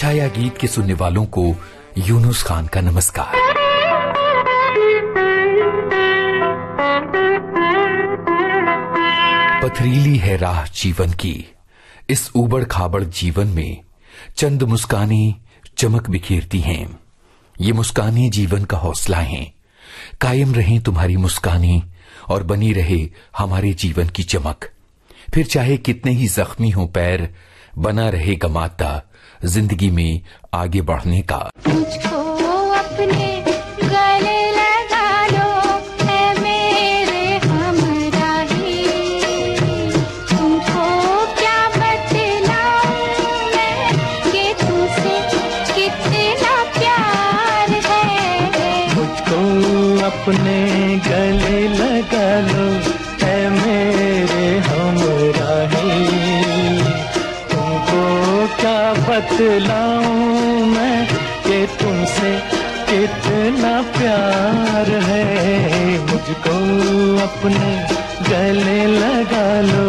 छाया गीत के सुनने वालों को यूनुस खान का नमस्कार। पथरीली है राह जीवन की, इस ऊबड़ खाबड़ जीवन में चंद मुस्कानें चमक बिखेरती हैं। ये मुस्कानें जीवन का हौसला हैं। कायम रहें तुम्हारी मुस्कानें और बनी रहे हमारे जीवन की चमक। फिर चाहे कितने ही जख्मी हो पैर, बना रहेगा माता जिंदगी में आगे बढ़ने का। मुझको अपने गले लगा लो, है मेरे हमराही। तुमको क्या बतलाऊं मैं कि तुमसे कितना प्यार है। मुझको अपने गले लगा लो, है मेरे हमराही। क्या बतलाऊं मैं कि तुमसे कितना प्यार है। मुझको अपने गले लगा लो।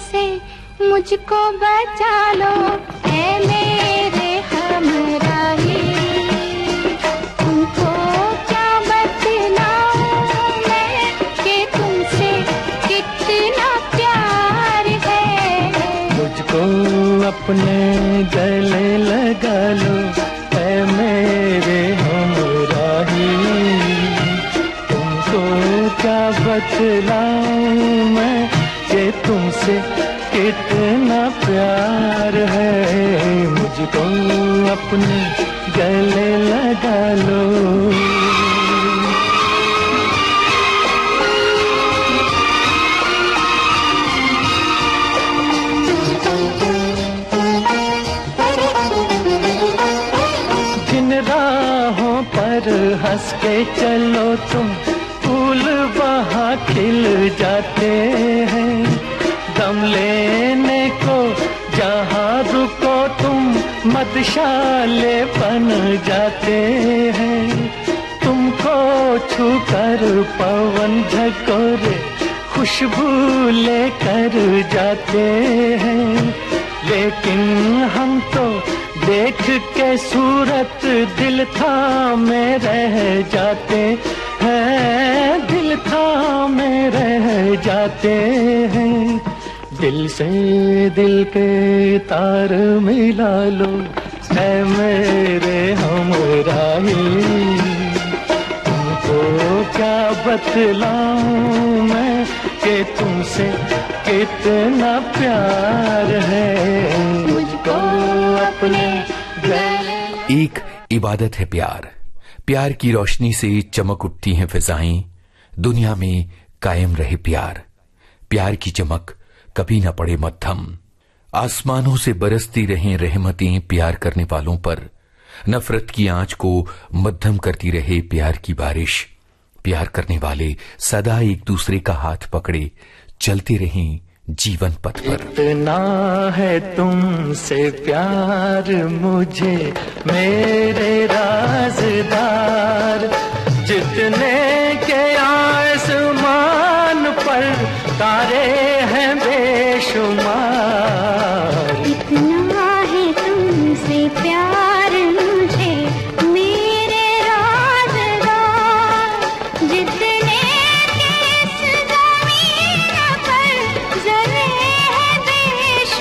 से मुझको बचा लो, है मेरे हमराही। तुमको क्या बतलाऊं मैं कि तुमसे कितना प्यार है। मुझको अपने गले लगा लो, है मेरे हमराही। तुमको क्या बतलाऊं मैं कि तुमसे कितना प्यार है। मुझको अपने गले लगा लो। जिन राहों पर हंस के चलो तुम, फूल वहाँ खिल जाते हैं। दम लेने को जहाँ रुको तुम, मधुशाले बन जाते हैं। तुमको छूकर पवन झकोरे खुशबू लेकर जाते हैं। लेकिन हम तो देख के सूरत दिल थामे रह जाते हैं। दिल थामे रह जाते हैं। दिल से दिल के तार मिला लो, है मेरे हमराही। तुमको क्या बतलाऊं मैं कि तुमसे कितना प्यार है। मुझको अपने गले। एक इबादत है प्यार। प्यार की रोशनी से चमक उठती हैं फिजाएं। दुनिया में कायम रहे प्यार। प्यार की चमक कभी न पड़े मद्धम। आसमानों से बरसती रहें रहमतें प्यार करने वालों पर। नफरत की आंच को मद्धम करती रहे प्यार की बारिश। प्यार करने वाले सदा एक दूसरे का हाथ पकड़े चलते रहें जीवन पथ पर। इतना है तुमसे प्यार मुझे मेरे राज़दार, जितने के आसमान पर तारे हैं बेशुमार। इतना है तुमसे प्यार मुझे मेरे राज़दार, जितने के इस ज़मीन पर ज़रे हैं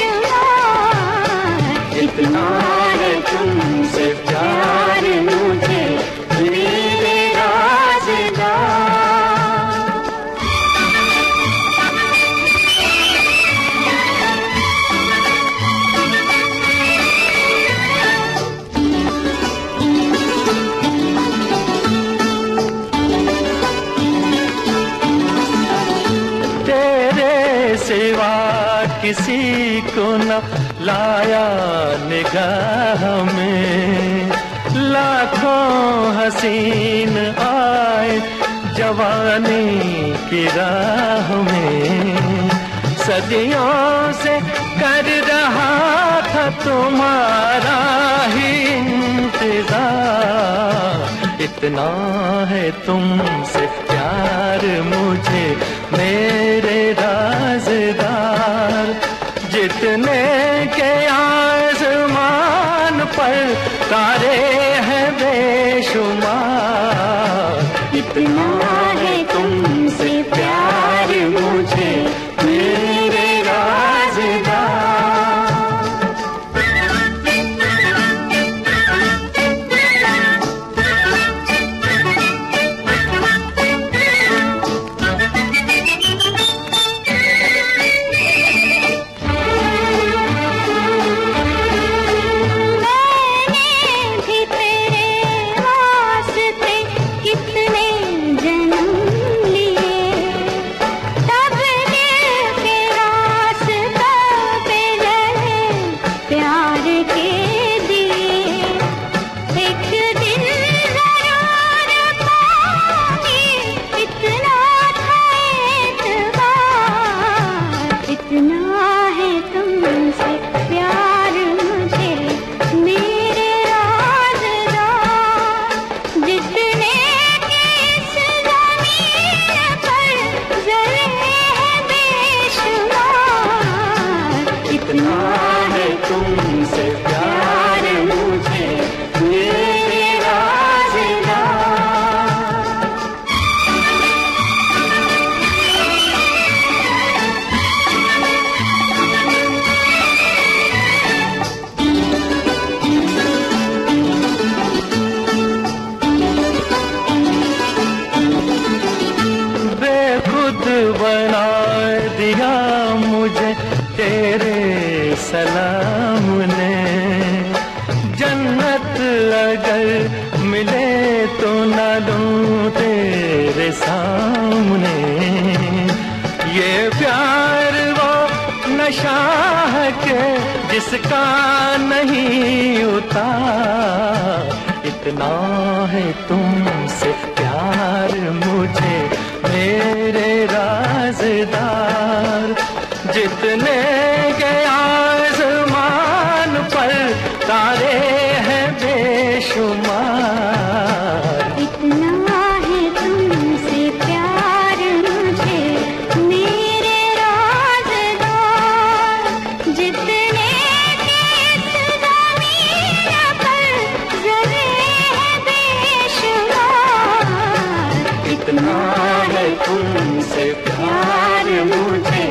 बेशुमार। इतना है तुमसे प्यार मुझे मेरे राज़दार। सिवा किसी को न लाया निगाह में। लाखों हसीन आए जवानी की राह में, सदियों से कर रहा था तुम्हारा ही इंतजार। इतना है तुमसे प्यार मुझे मेरे राज़दार, जितने के आसमान पर तारे हैं बेशुमार। इतना है तुमसे प्यार मुझे मेरे राज़दार। बना दिया मुझे तेरे सलाम ने, जन्नत अगर मिले तो न लूं तेरे सामने। ये प्यार वो नशा है के जिसका नहीं उतार। इतना है तुमसे प्यार मुझे मेरे राज़दार, जितने के आसमान पर तारे हैं बेशुमार। इतना है तुमसे प्यार मुझे मेरे राज़दार, जितने के ज़मीन पर ज़रे हैं बेशुमार। इतना है तुमसे प्यार मुझे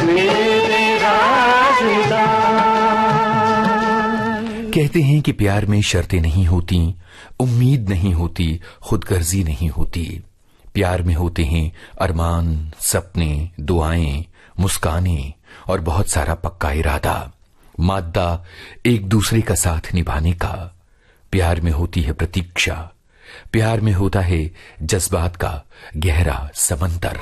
मेरे राज़दार। कहते हैं कि प्यार में शर्तें नहीं होती, उम्मीद नहीं होती, खुदगर्जी नहीं होती। प्यार में होते हैं अरमान, सपने, दुआएं, मुस्कानें और बहुत सारा पक्का इरादा, मादा एक दूसरे का साथ निभाने का। प्यार में होती है प्रतीक्षा, प्यार में होता है जज्बात का गहरा समंदर।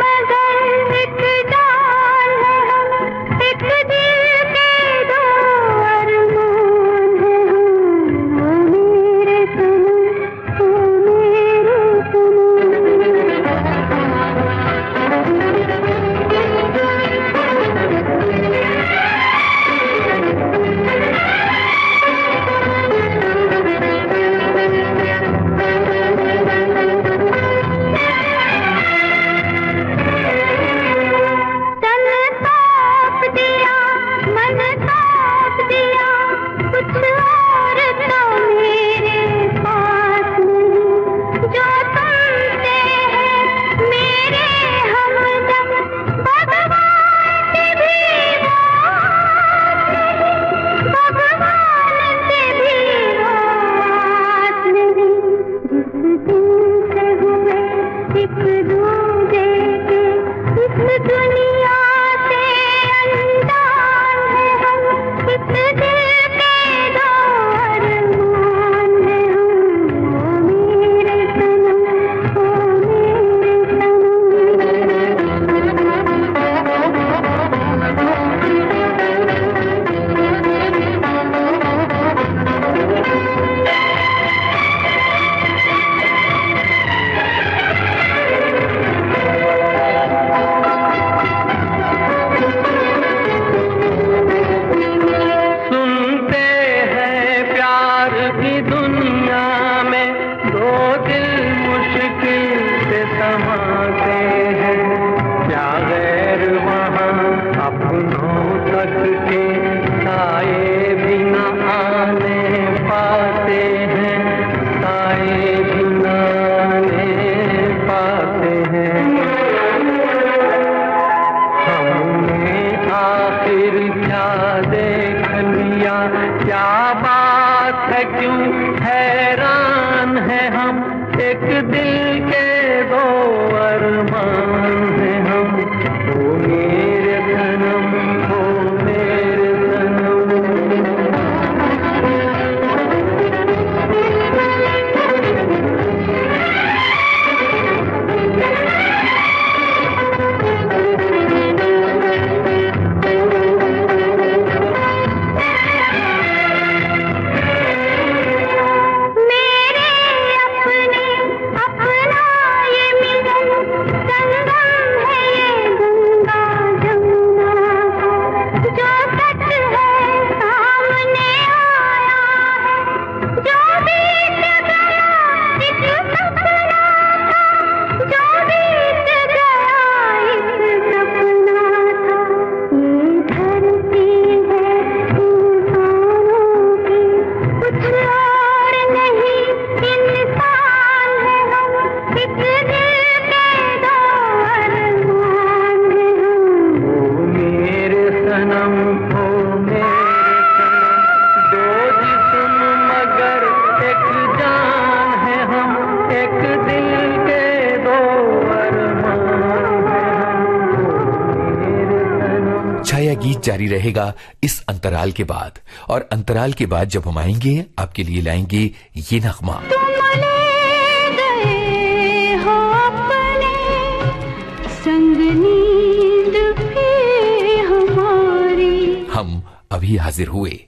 मगर एक के साए भी न आने पाते हैं, साए भी न आने पाते हैं। हमने आखिर क्या देख लिया, क्या बात है, क्यों हैरान है हम, एक दिल के दो अरमान है हम। ओ मेरे सनम, ओ मेरे सनम। छाया गीत जारी रहेगा इस अंतराल के बाद, और अंतराल के बाद जब हम आएंगे आपके लिए लाएंगे ये नगमा। हम अभी हाजिर हुए।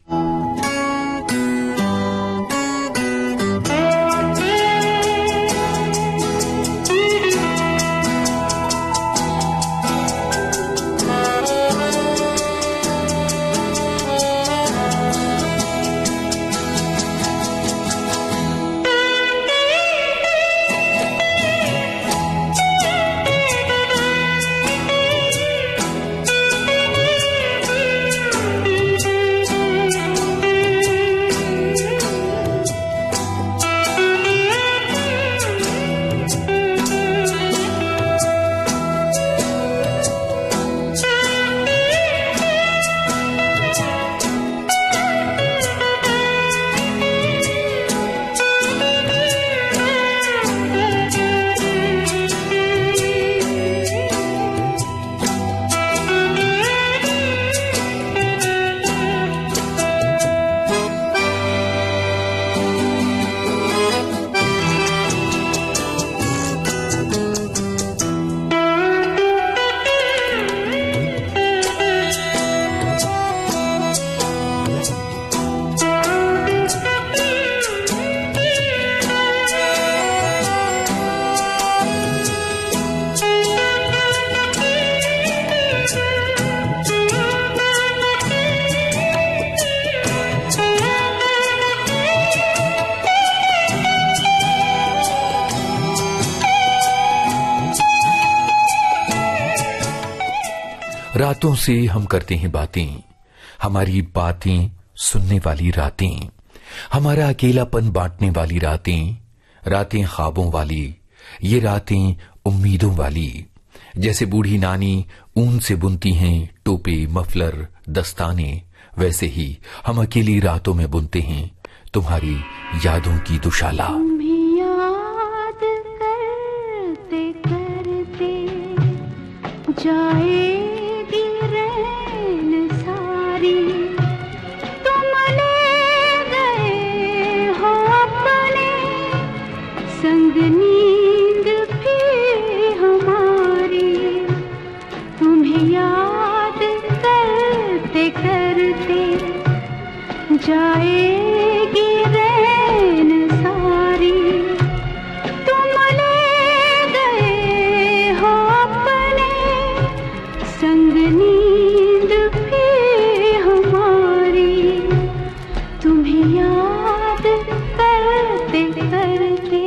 रातों से हम करते हैं बातें, हमारी बातें सुनने वाली रातें, हमारा अकेलापन बांटने वाली रातें, रातें ख्वाबों वाली, ये रातें उम्मीदों वाली। जैसे बूढ़ी नानी ऊन से बुनती हैं टोपे, मफलर, दस्ताने, वैसे ही हम अकेली रातों में बुनते हैं तुम्हारी यादों की दुशाला। याद करते करते जाएगी रैन सारी, तुम ले गए हो अपने संग नींद भी हमारी। तुम्हें याद करते करते जाएगी रैन सारी, तुम ले गए हो अपने संग नींद भी हमारी। तुम्हें याद करते करते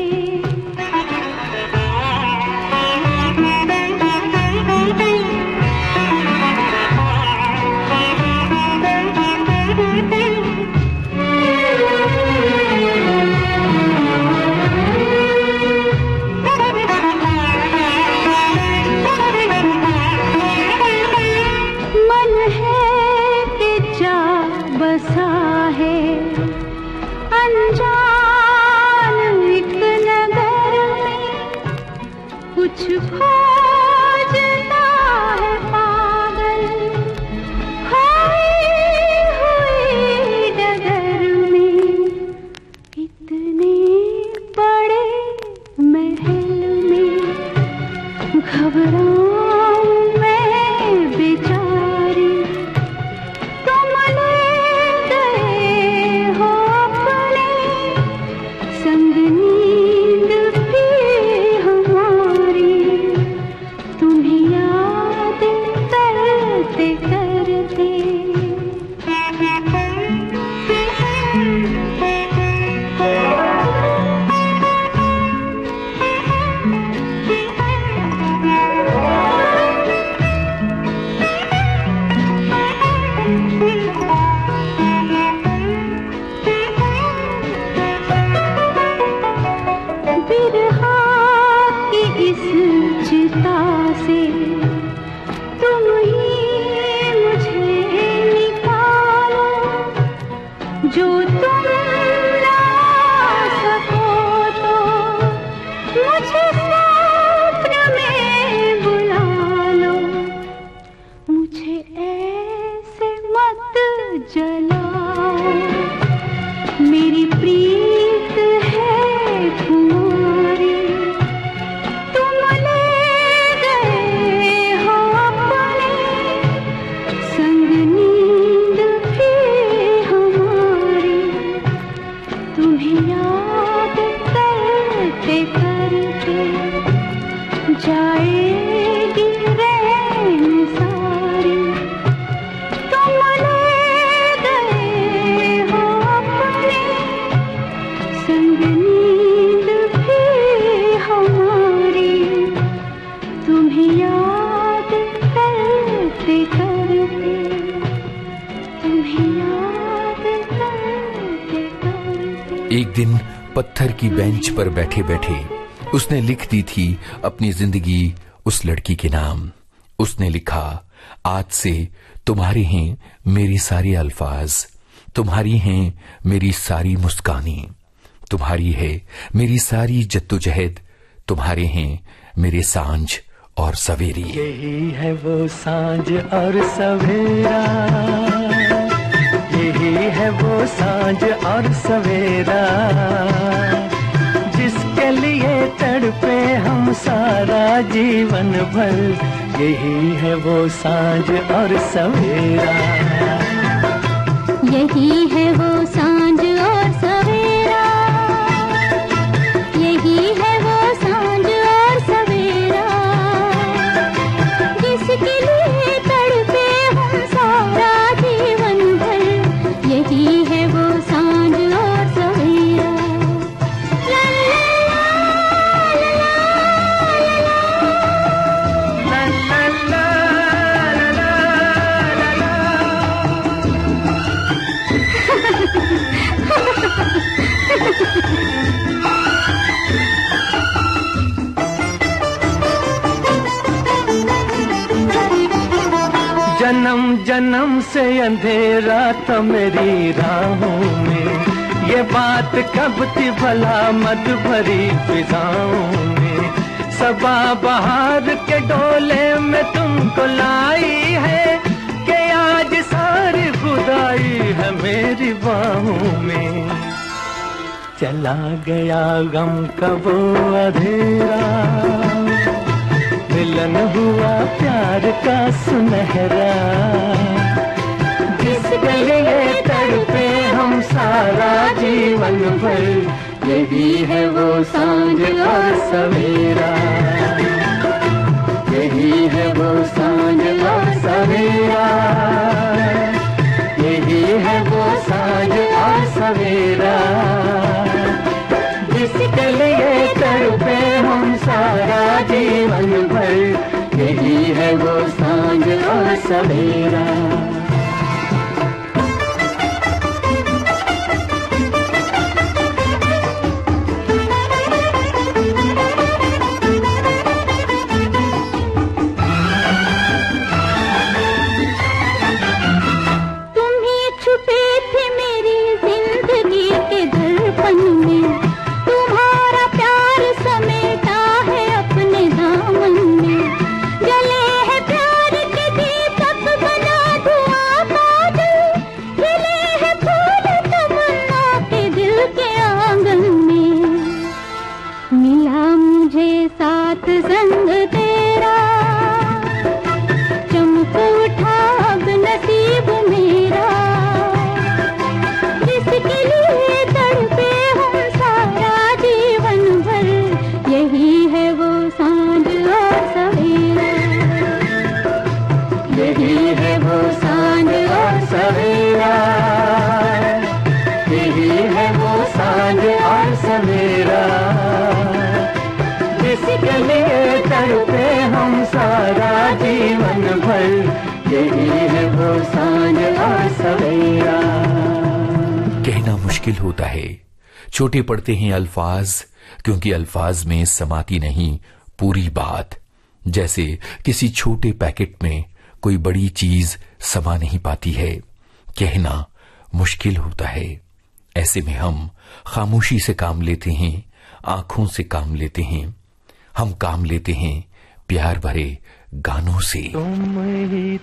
जलाओ, मेरी प्रीत है तुम्हारी, तुम ले गए हो अपने संग नींद भी हमारी, तुम्हें याद करते करते जाएगी रैन सारी, तुम ले गए हो अपने संग नींद भी हमारी, तुम्हें याद करते करते, तुम्हें याद करते करते। एक दिन पत्थर की बेंच पर बैठे बैठे उसने लिख दी थी अपनी जिंदगी उस लड़की के नाम। उसने लिखा, आज से तुम्हारे हैं मेरी सारी अल्फाज, तुम्हारी हैं मेरी सारी मुस्कानी, तुम्हारी है मेरी सारी जद्दोजहद, तुम्हारे हैं मेरे सांझ और सवेरी। यही है वो सांझ और सवेरा, यही है वो सांझ और सवेरा, जिसके लिए तड़पे हम सारा जीवन भर, यही है वो सांझ और सवेरा, यही है वो सांझ और सवेरा, यही है वो सांझ और सवेरा, जिसके लिए तड़पे हम सारा जीवन भर, यही है वो सांझ और सवेरा। जन्म जन्म से अंधेरा था मेरी राहों में, ये बात कब थी भला मत भरी फिजाओं में, सबा बहार के डोले में तुमको लाई है, कि आज सारी खुदाई है मेरी बाहों में, चला गया गम का वो अंधेरा, मिलन हुआ प्यार का सुनहरा, जिसके लिए तड़पे हम सारा जीवन भर, यही है वो सांझ और सवेरा, यही है वो सांझ और सवेरा, यही है वो सांझ और सवेरा, जिसके लिए तड़पे हम सारा जीवन भर, यही है वो सांझ और सवेरा। जिसके लिए तड़पे हम सारा जीवन भर, यही है वो सांझ और सवेरा। कहना मुश्किल होता है, छोटे पड़ते हैं अल्फाज, क्योंकि अल्फाज में समाती नहीं पूरी बात। जैसे किसी छोटे पैकेट में कोई बड़ी चीज समा नहीं पाती है, कहना मुश्किल होता है। ऐसे में हम खामोशी से काम लेते हैं, आंखों से काम लेते हैं। हम काम लेते हैं प्यार भरे गानों से।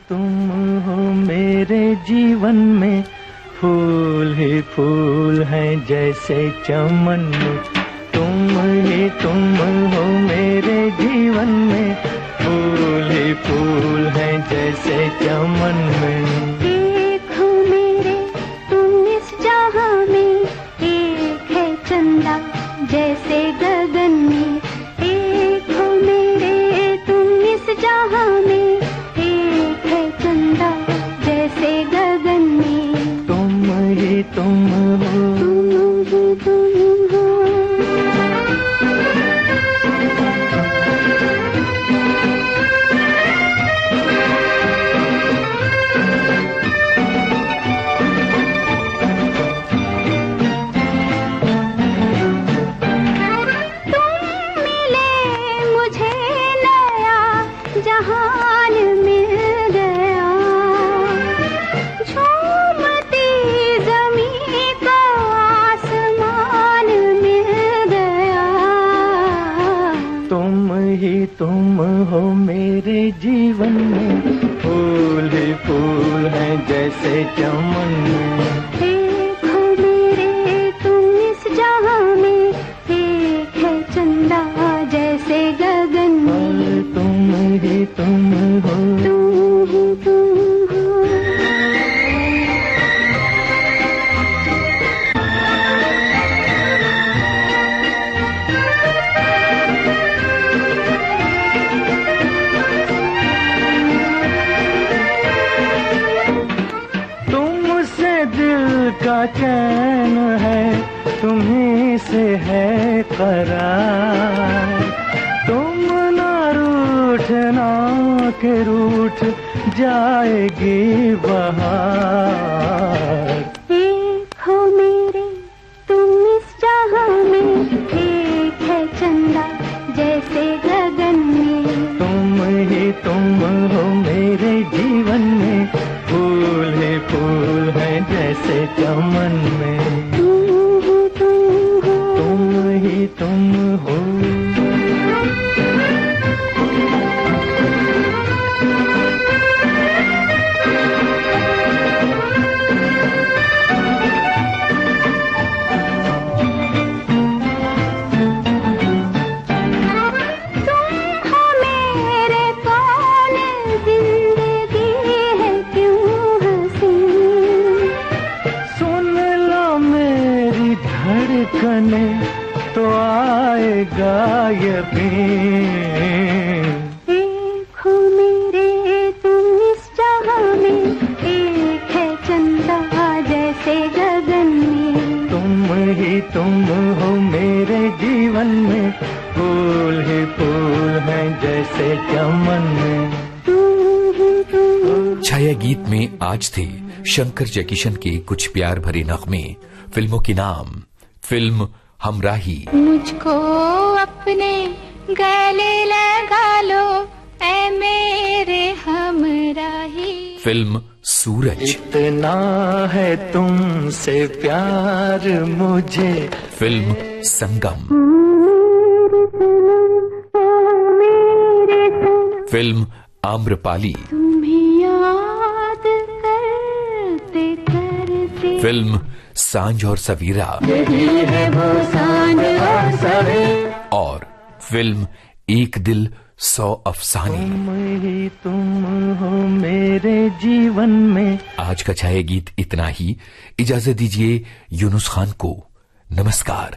तुम हो मेरे जीवन में, फूल ही फूल हैं जैसे चमन में। तुम हो मेरे जीवन में, फूल ही फूल हैं जैसे चमन में। एक हो मेरे तुम इस जहां में, एक है चंदा जैसे गगन में। एक हो मेरे तुम इस जहां में, एक है चंदा जैसे गगन में। तुम ही तुम हो, तुम हो। जहान मिल गया, झूमती ज़मीं को आसमान मिल गया। तुम ही तुम हो मेरे जीवन में, फूल ही फूल हैं जैसे चमन में। एक हो मेरे तुम इस जहां में, एक है चंदा जैसे गगन में। तुम ही तुम हो, तुम हो। तुमसे दिल का चैन है, तुम्हीं से है करार। तुम ना रूठना के रूठ जाएगी बहार। एक हो मेरे तुम इस जहां में, एक है चंदा जैसे गगन में। तुम हो मेरे जीवन में, फूल ही फूल हैं जैसे चमन में। तुम हो। तुम ही तुम हो। धड़कने तो आएगा यकीन। एक हो मेरे तुम इस जहां में, एक है चंदा जैसे गगन में। तुम ही तुम हो मेरे जीवन में, फूल ही फूल हैं जैसे चमन में। छाया गीत में आज थे शंकर जयकिशन के कुछ प्यार भरे नगमे। फिल्मों के नाम: फिल्म हमराही, मुझको अपने गले लगा लो ऐ मेरे हमराही। फिल्म सूरज, इतना है तुमसे प्यार मुझे। फिल्म संगम, फिल्म आम्रपाली, तुम्हें याद करते करते। फिल्म सांझ और सवेरा, यही है वो सांझ और सवेरा। और फिल्म एक दिल 100 अफसाने। तुम हो मेरे जीवन में। आज का छाया गीत इतना ही। इजाजत दीजिए यूनुस खान को। नमस्कार।